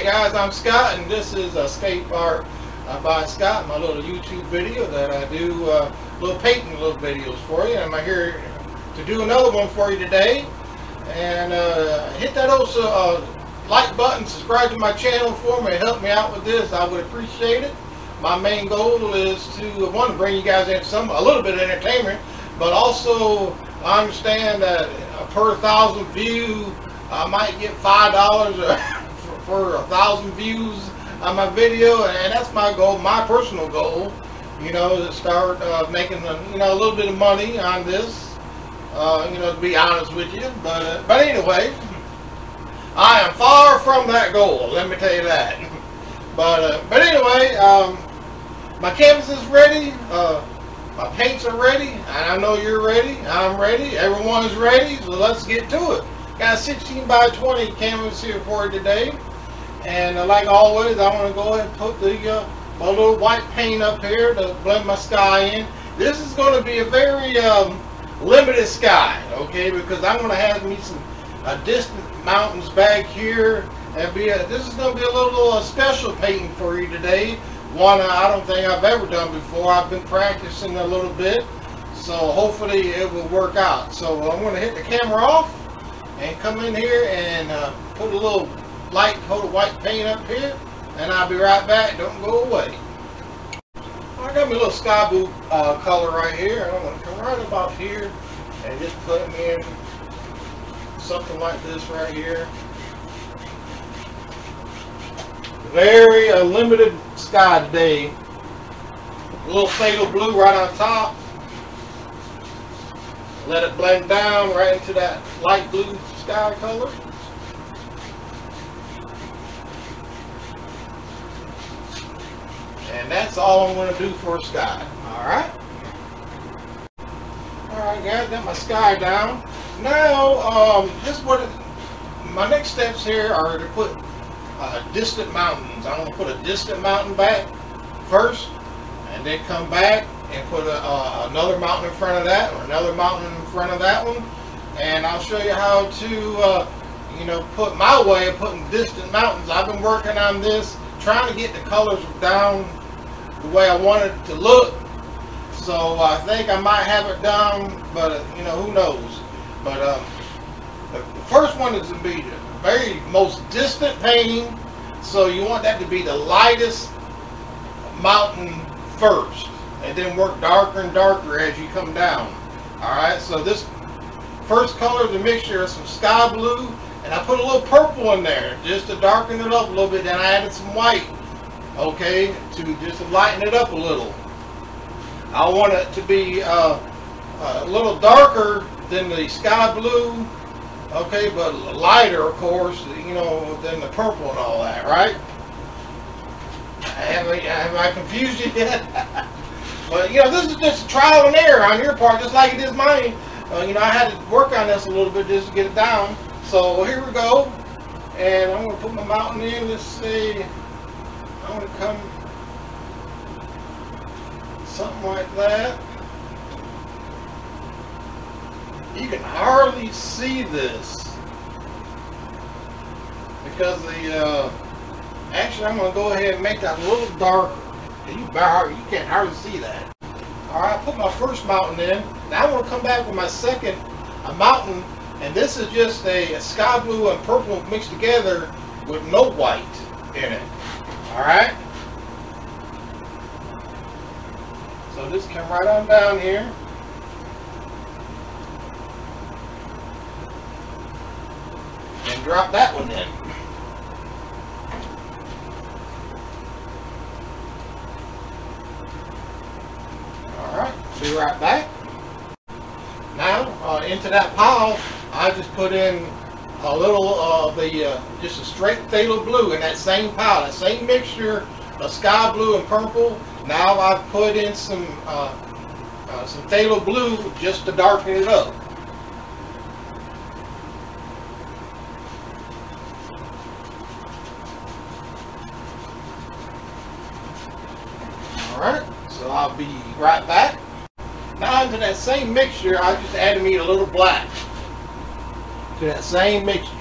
Hey guys, I'm Scott, and this is Escape Art by Scott, my little YouTube video that I do little painting little videos for you. I'm here to do another one for you today. And hit that old like button, subscribe to my channel for me, help me out with this. I would appreciate it. My main goal is to one, bring you guys in a little bit of entertainment, but also I understand that per 1,000 views I might get $5 for 1,000 views on my video, and that's my goal, my personal goal. You know, to start making a little bit of money on this. To be honest with you, but anyway, I am far from that goal. Let me tell you that. But anyway, my canvas is ready. My paints are ready, and I know you're ready. I'm ready. Everyone's ready. So let's get to it. Got a 16 by 20 canvas here for you today, and like always, I want to go ahead and put the my little white paint up here to blend my sky in. This is going to be a very limited sky, okay? Because I'm going to have me some distant mountains back here, and this is going to be a little special painting for you today. One I don't think I've ever done before. I've been practicing a little bit, so hopefully it will work out. So I'm going to hit the camera off and come in here and put a little light coat of white paint up here, and I'll be right back. Don't go away. I got my little sky blue color right here, and I'm going to come right about here and just put me in something like this right here. Very limited sky today. A little phthalo blue right on top. Let it blend down right into that light blue sky color. And that's all I'm going to do for a sky. Alright? Alright guys, got my sky down. Now, my next steps here are to put distant mountains. I'm going to put a distant mountain back first, and then come back and put another mountain in front of that, or another mountain in front of that one. And I'll show you how to, put my way of putting distant mountains. I've been working on this, trying to get the colors down the way I want it to look. So I think I might have it down, but who knows. But the first one is to be the very most distant painting, so you want that to be the lightest mountain first, and then work darker and darker as you come down. Alright, so this first color is a mixture of some sky blue, and I put a little purple in there just to darken it up a little bit. Then I added some white, okay, to just lighten it up a little. I want it to be a little darker than the sky blue, okay, but lighter, of course, than the purple and all that, right? Have I confused you yet? But this is just a trial and error on your part, just like it is mine. I had to work on this a little bit just to get it down. So here we go, and I'm going to put my mountain in. Let's see, I'm going to come something like that. You can hardly see this because actually I'm going to go ahead and make that a little darker. You can't hardly see that. Alright, I put my first mountain in. Now I'm going to come back with my second mountain, and this is just a sky blue and purple mixed together with no white in it. Alright? So just come right on down here. And drop that one in. Alright, be right back. Now, into that pile, I just put in a little of just a straight phthalo blue in that same pile, that same mixture of sky blue and purple. Now I've put in some phthalo blue just to darken it up. Alright, so I'll be right back. Now into that same mixture, I just added me a little black to that same mixture.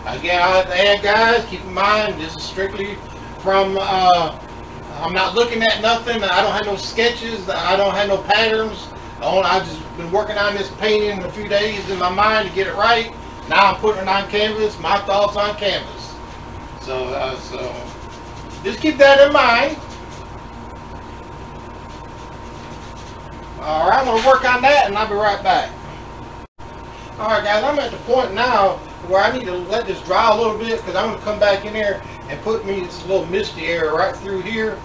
Again, I have to add, guys, keep in mind, this is strictly from, I'm not looking at nothing. I don't have no sketches. I don't have no patterns. I just been working on this painting a few days in my mind to get it right. Now I'm putting it on canvas, my thoughts on canvas. So just keep that in mind. Alright, I'm going to work on that and I'll be right back. Alright guys, I'm at the point now where I need to let this dry a little bit because I'm going to come back in here and put me this little misty area right through here.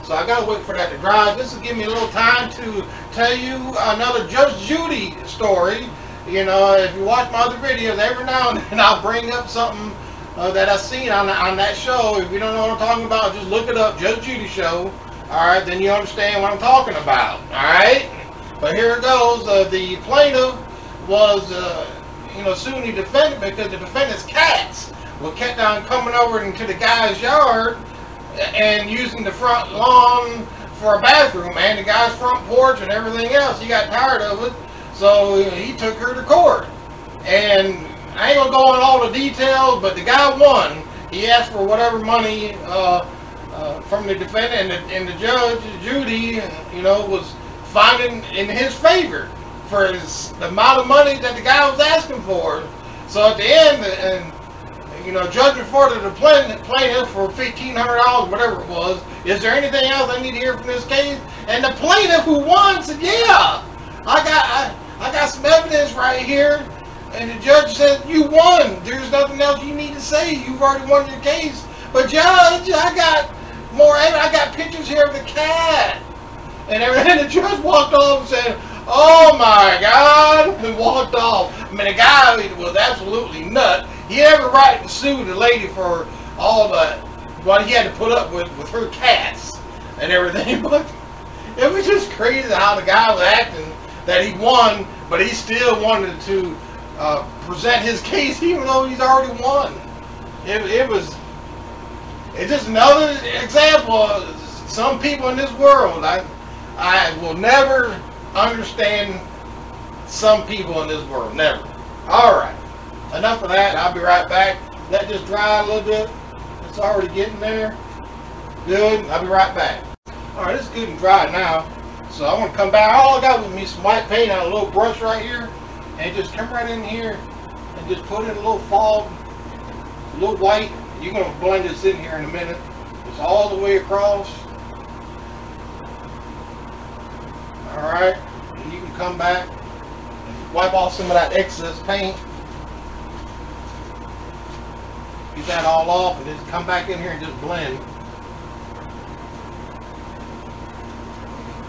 So I got to wait for that to dry. This will give me a little time to tell you another Judge Judy story. You know, if you watch my other videos, every now and then I'll bring up something that I've seen on that show. If you don't know what I'm talking about, just look it up, Judge Judy show. Alright, then you understand what I'm talking about. Alright? But here it goes. The plaintiff was, suing the defendant because the defendant's cats were kept on coming over into the guy's yard and using the front lawn for a bathroom and the guy's front porch and everything else. He got tired of it, so he took her to court. And I ain't gonna go on all the details, but the guy won. He asked for whatever money from the defendant, and the judge, Judy, was finding in his favor for the amount of money that the guy was asking for. So at the end, judging for the plaintiff for $1,500, whatever it was, is there anything else I need to hear from this case? And the plaintiff who won said, yeah, I got some evidence right here. And the judge said, you won. There's nothing else you need to say. You've already won your case. But judge, I got more evidence. I got pictures here of the cat. And the judge walked off and said, oh my God, and walked off. I mean, the guy was absolutely nuts. He had every right to sue the lady for all what he had to put up with her cats and everything. But it was just crazy how the guy was acting, that he won, but he still wanted to present his case even though he's already won. It's just another example of some people in this world. I will never understand some people in this world. Never. Alright. Enough of that. I'll be right back. Let this dry a little bit. It's already getting there. Good. I'll be right back. Alright, it's good and dry now. So I want to come back. All I got with me some white paint on a little brush right here. And just come right in here and just put in a little fog. A little white. You're going to blend this in here in a minute. It's all the way across. Alright. And you can come back and wipe off some of that excess paint. Get that all off and just come back in here and just blend.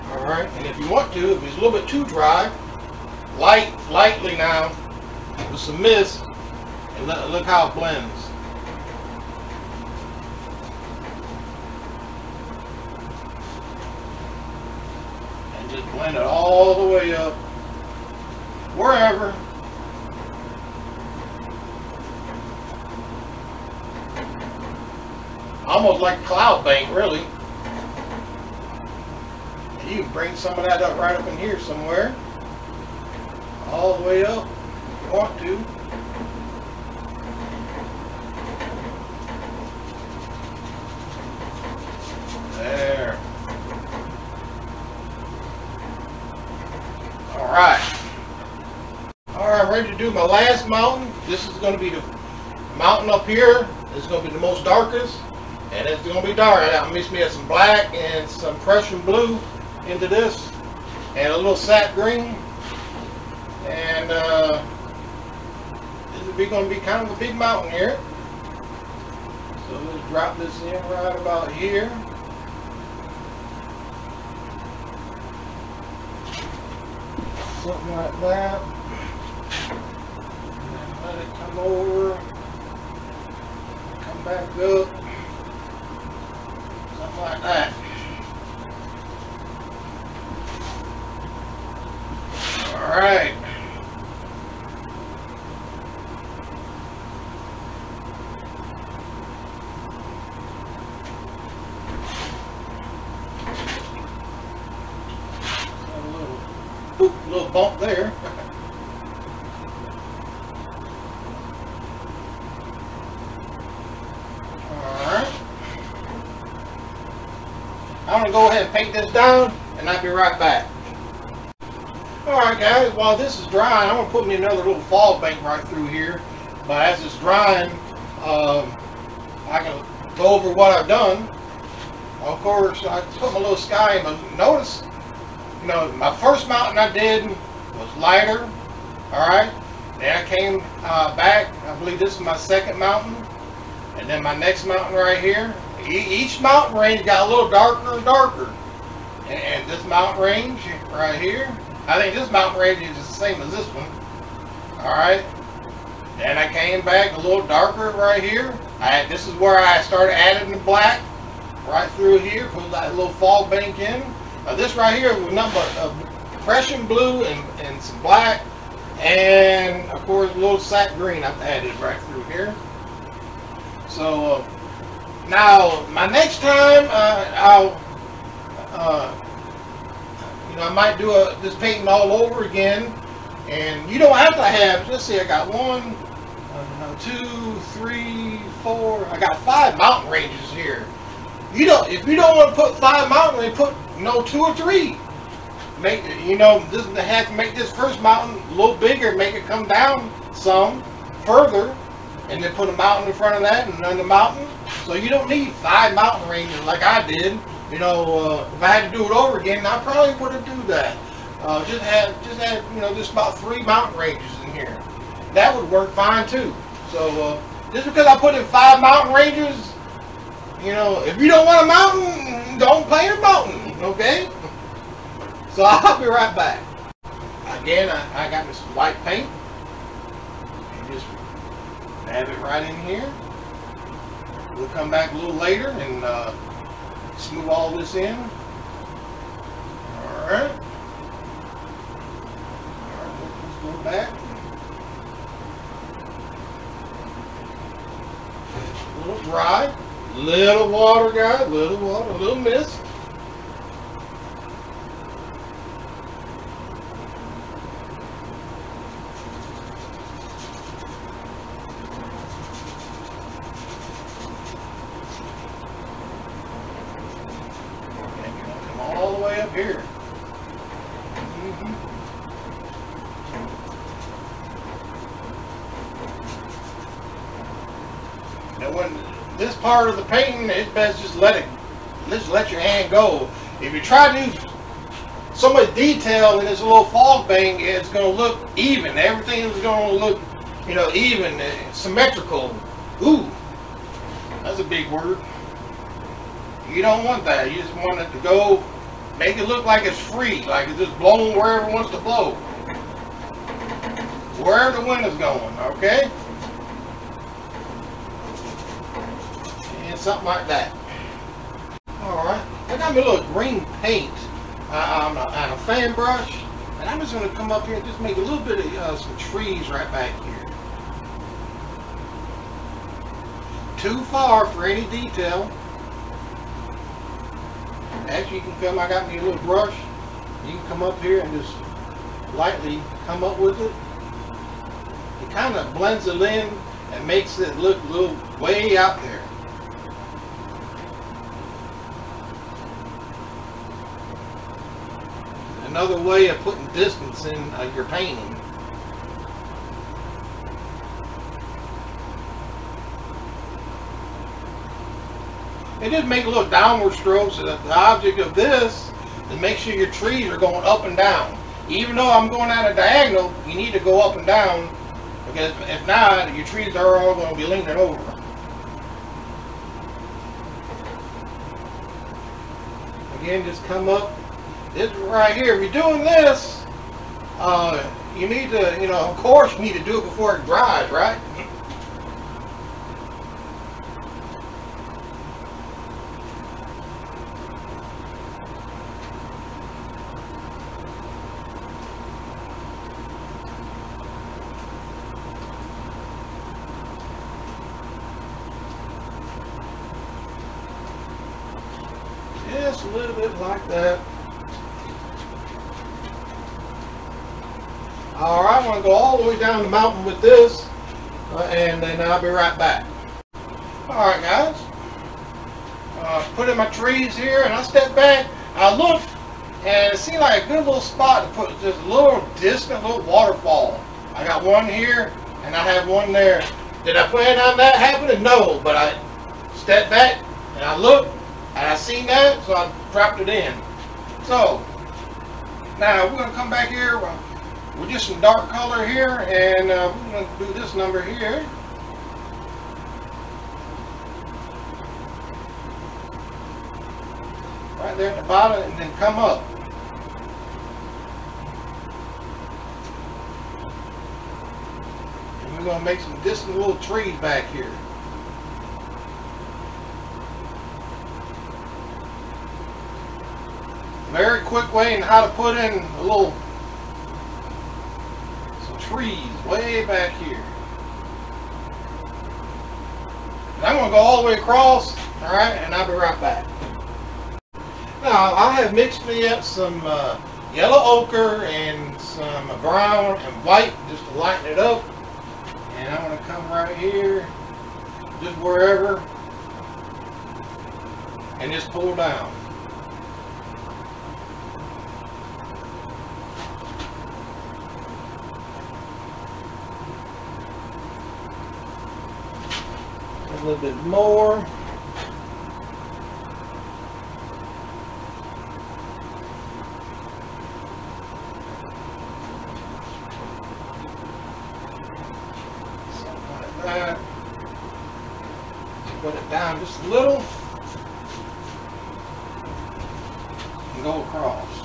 Alright, and if you want to, if it's a little bit too dry, lightly now with some mist, and look how it blends. And just blend it all the way up, wherever. Almost like a cloud paint, really. And you can bring some of that up right up in here somewhere. All the way up, if you want to. There. Alright. Alright, I'm ready to do my last mountain. This is going to be the mountain up here. It's going to be the most darkest. And it's going to be dark. I'm mixing me some black and some Prussian blue into this. And a little sap green. And this is going to be kind of a big mountain here. So let's drop this in right about here. Something like that. And let it come over. Come back up. Something like that. Alright. A little bump there. I'm going to go ahead and paint this down, and I'll be right back. Alright guys, while this is drying, I'm going to put me another little fog bank right through here. But as it's drying, I can go over what I've done. Of course, I put my little sky in, but notice, you know, my first mountain I did was lighter. Alright, then I came back, I believe this is my second mountain. And then my next mountain right here. Each mountain range got a little darker and darker. And this mountain range right here, I think this mountain range is the same as this one. Alright. Then I came back a little darker right here. This is where I started adding the black. Right through here. Put that little fog bank in. This right here was nothing but Prussian blue and some black. And of course a little sap green I've added right through here. So now my next time I might do this painting all over again, and you don't have to have. Let's see, I got 1, 2, 3, 4. I got 5 mountain ranges here. If you don't want to put 5 mountain ranges, put 2 or 3. Make this have to make this first mountain a little bigger, make it come down some further. And then put a mountain in front of that and another mountain. So you don't need 5 mountain ranges like I did. If I had to do it over again, I probably wouldn't do that. Just have just about 3 mountain ranges in here. That would work fine too. So just because I put in 5 mountain ranges, if you don't want a mountain, don't paint a mountain, okay? So I'll be right back. Again, I got this white paint. And just have it right in here. We'll come back a little later and smooth all this in. Alright. Let's go back. A little dry. Little water, guys. Little water. A little mist. All the way up here. Now when this part of the painting, it's best just let your hand go. If you try to do so much detail in this little fog bank, it's going to look even. Everything is going to look, even, symmetrical. Ooh, that's a big word. You don't want that. You just want it to go. Make it look like it's free, like it's just blowing wherever it wants to blow. Wherever the wind is going, okay? And something like that. Alright, I got me a little green paint on a fan brush. And I'm just going to come up here and just make a little bit of some trees right back here. Too far for any detail. Actually, you can come, I got me a little brush. You can come up here and just lightly come up with it. It kind of blends it in and makes it look a little way out there. Another way of putting distance in your painting. It just make a little downward strokes, so that the object of this is make sure your trees are going up and down. Even though I'm going at a diagonal, you need to go up and down, because if not, your trees are all going to be leaning over. Again, just come up. This right here, if you're doing this, you need to, of course, you need to do it before it dries, right? Just a little bit like that. Alright, I'm going to go all the way down the mountain with this, and then I'll be right back. Alright guys. put in my trees here, and I stepped back. I looked, and it seemed like a good little spot to put just a little distant little waterfall. I got one here, and I have one there. Did I plan on that happening? No, but I stepped back, and I looked, and I seen that, so I dropped it in. So, now we're going to come back here with just some dark color here, and we're going to do this number here. Right there at the bottom, and then come up. And we're going to make some distant little trees back here. Very quick way in how to put in some trees way back here. And I'm going to go all the way across, alright, and I'll be right back. Now, I have mixed me up some yellow ochre and some brown and white just to lighten it up. And I'm going to come right here, just wherever, and just pull down. A little bit more. That. Put it down just a little and go across.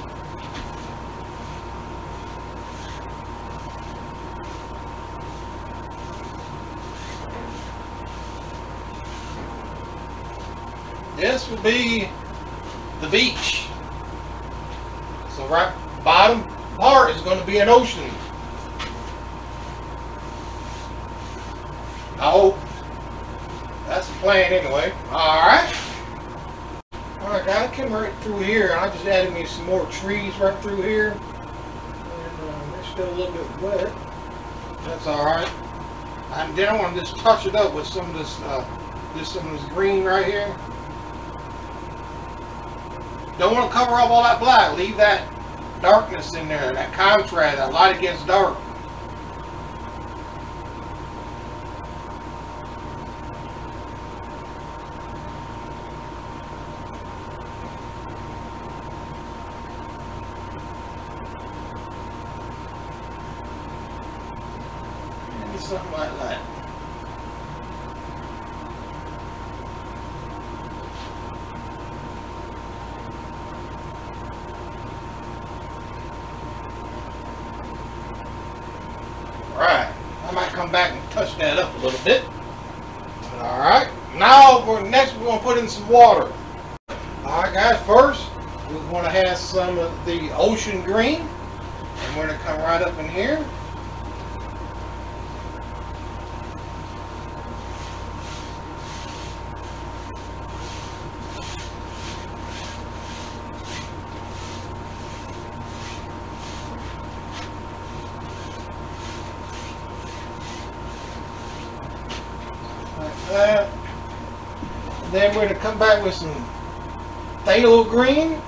This will be the beach. So right bottom part is going to be an ocean. I hope. That's the plan anyway. Alright. Alright guys, I came right through here and I just added me some more trees right through here. And they're still a little bit wet. That's alright. And then I want to just touch it up with some of this some of this green right here. Don't want to cover up all that black. Leave that darkness in there, that contrast, that light against dark. Maybe something like that. Alright, I might come back and touch that up a little bit. Alright, now next we're going to put in some water. Alright guys, first we're going to have some of the ocean green. And we're going to come right up in here. That. And then we're going to come back with some phthalo green.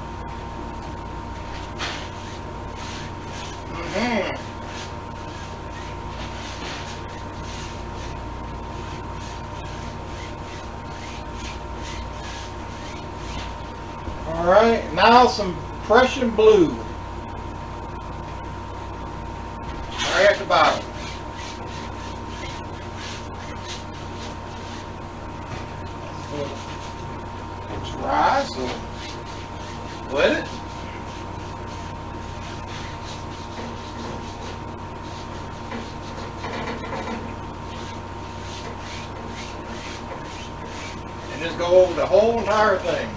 Alright, now some Prussian blue. Right at the bottom. It's dry, so wet it. And just go over the whole entire thing.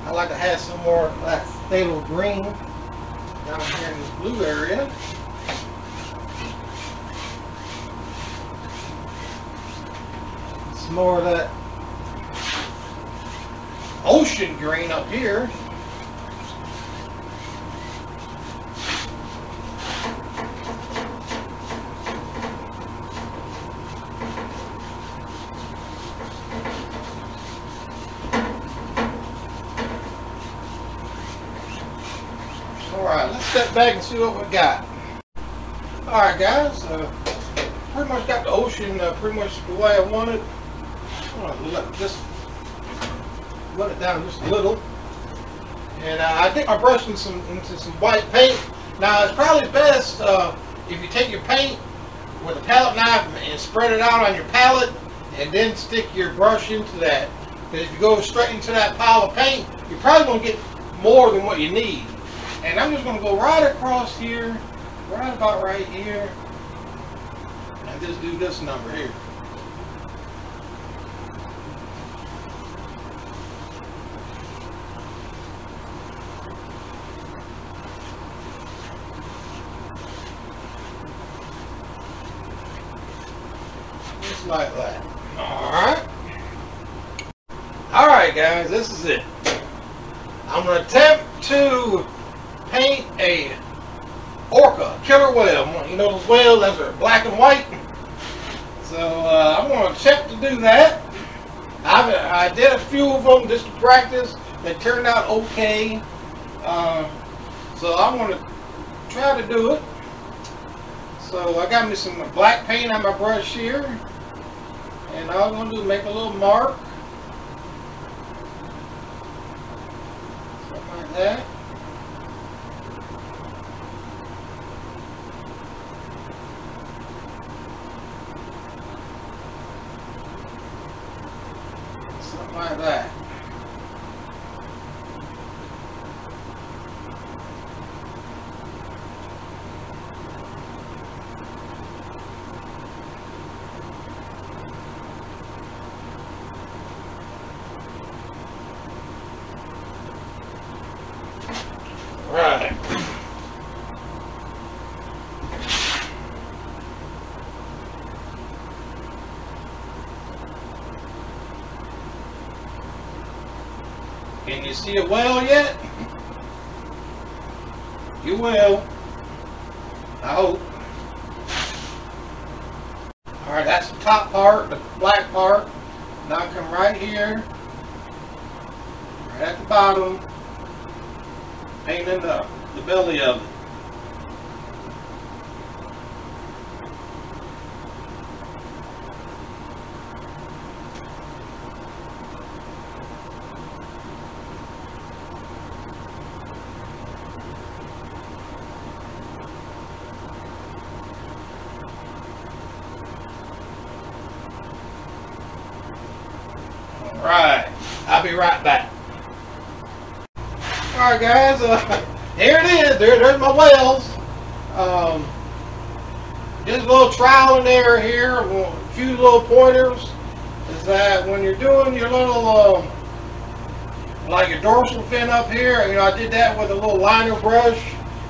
I like to have some more of that phthalo green down here in this blue area. Some more of that ocean green up here. Alright, let's step back and see what we got. Alright guys, pretty much got the ocean pretty much the way I wanted. Just let it down just a little. And I dip my brush into some white paint. Now it's probably best if you take your paint with a palette knife and spread it out on your palette and then stick your brush into that. Because if you go straight into that pile of paint, you're probably going to get more than what you need. And I'm just going to go right across here, right about right here, and just do this number here. Just like that. Alright. Alright guys, this is it. I'm going to attempt to paint a orca, killer whale. You know those whales that are black and white? So I'm going to attempt to do that. I did a few of them just to practice. They turned out okay. So I'm going to try to do it. So I got me some black paint on my brush here. And all I'm going to do is make a little mark. Something like that. Something like that. Right. Can you see a whale yet? You will. I hope. Alright, that's the top part, the black part. Now I come right here, right at the bottom, painting the belly of it. Alright, I'll be right back. Alright guys, here it is. There's my whales. Just a little trial and error here. A few little pointers is that when you're doing your little, like your dorsal fin up here, you know, I did that with a little liner brush.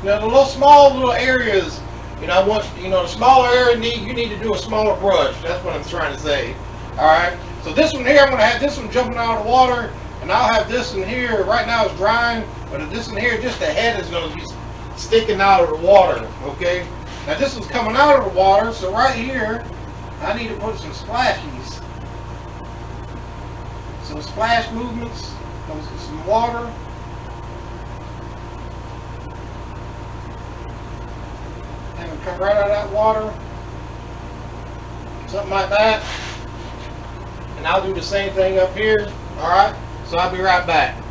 You know, the little small little areas, you know, the smaller area you need to do a smaller brush. That's what I'm trying to say. Alright. So this one here, I'm going to have this one jumping out of the water, and I'll have this one here. Right now it's drying, but this one here, just the head is going to be sticking out of the water, okay? Now this one's coming out of the water, so right here, I need to put some splashies. Some splash movements, some water. And it'll come right out of that water. Something like that. And I'll do the same thing up here. Alright, so I'll be right back.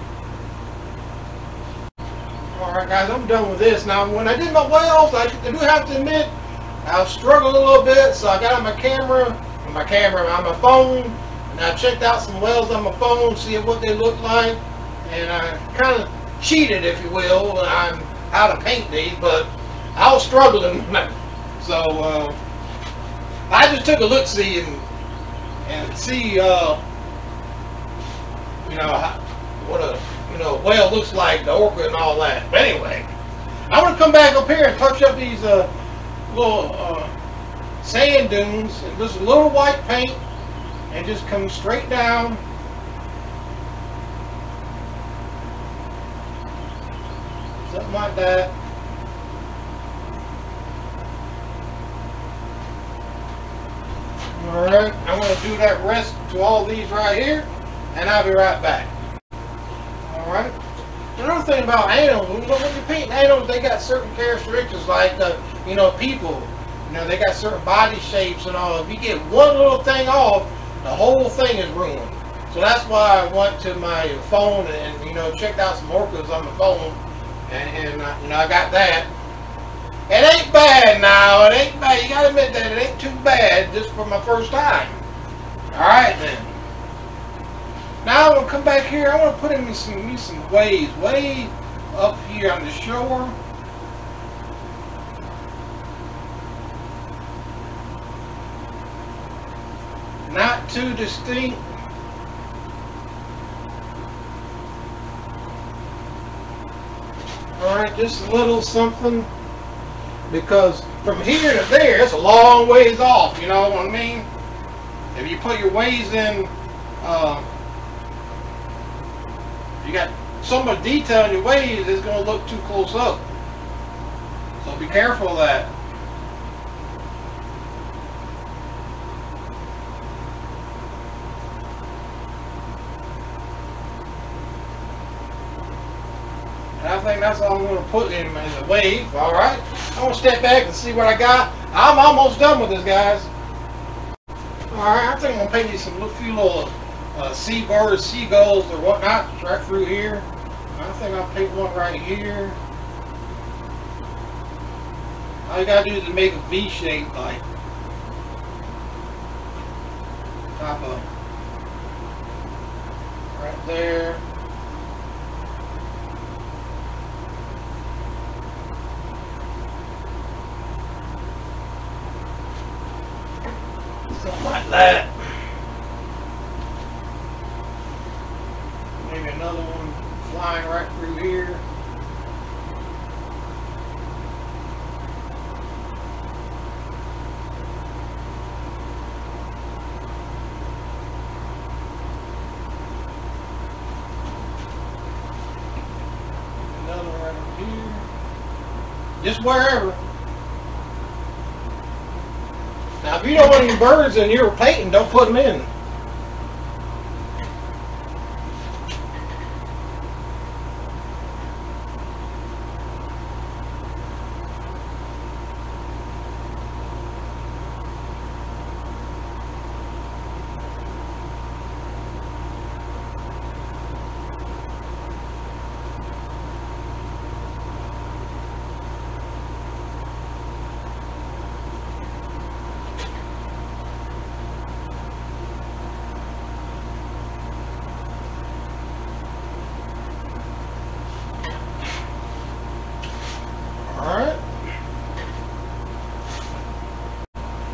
Alright guys, I'm done with this. Now when I did my whales, I do have to admit, I struggled a little bit, so I got on my camera, on my phone, and I checked out some whales on my phone, see what they look like, and I kind of cheated, if you will, on how to paint these, but I was struggling. So I just took a look-see and see, what a whale looks like, the orca and all that. But anyway, I'm going to come back up here and touch up these little sand dunes, and just a little white paint, and just come straight down. Something like that. Alright, I'm going to do that rest to all these right here, and I'll be right back. Alright, Another thing about animals, when you're painting animals, they got certain characteristics like, you know, people. You know, they got certain body shapes and all. If you get one little thing off, the whole thing is ruined. So that's why I went to my phone and, you know, checked out some orcas on my phone. And you know, I got that. It ain't bad now. It ain't bad. You gotta admit that it ain't too bad just for my first time. Alright then. Now I'm gonna come back here. I want to put in some waves way up here on the shore. Not too distinct. Alright, just a little something. Because from here to there, it's a long ways off, you know what I mean? If you put your waves in, you got so much detail in your waves, it's going to look too close up. So be careful of that. And I think that's all I'm going to put in the wave. All right. I'm going to step back and see what I got. I'm almost done with this, guys. All right. I think I'm going to paint you some few little seabirds, seagulls, or whatnot right through here. I think I'll paint one right here. All you got to do is make a V shape, like top of right there. Something like that. Maybe another one flying right through here. Another one right up here. Just wherever. Now, if you don't want any birds in your painting, don't put them in.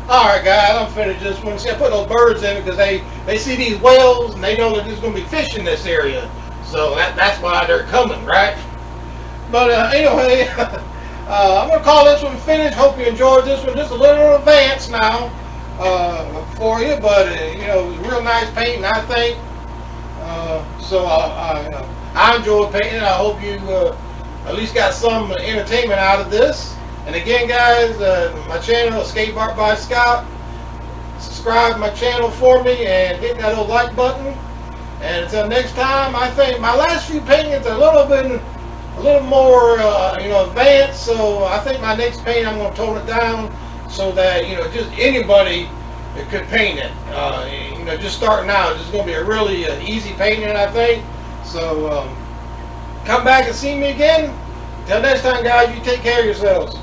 Alright guys, I'm finished this one. See, I put those birds in because they see these whales and they know that there's going to be fish in this area. So that's why they're coming, right? But anyway, I'm going to call this one finished. Hope you enjoyed this one. Just a little advanced now for you. But, you know, it was real nice painting, I think. So I enjoyed painting. I hope you at least got some entertainment out of this. And again, guys, my channel, Escape Art by Scott. Subscribe to my channel for me and hit that little like button. And until next time, I think my last few paintings are a little more, you know, advanced. So I think my next painting, I'm going to tone it down so that, you know, just anybody could paint it. You know, just starting out, it's going to be a really easy painting, I think. So come back and see me again. Until next time, guys, you take care of yourselves.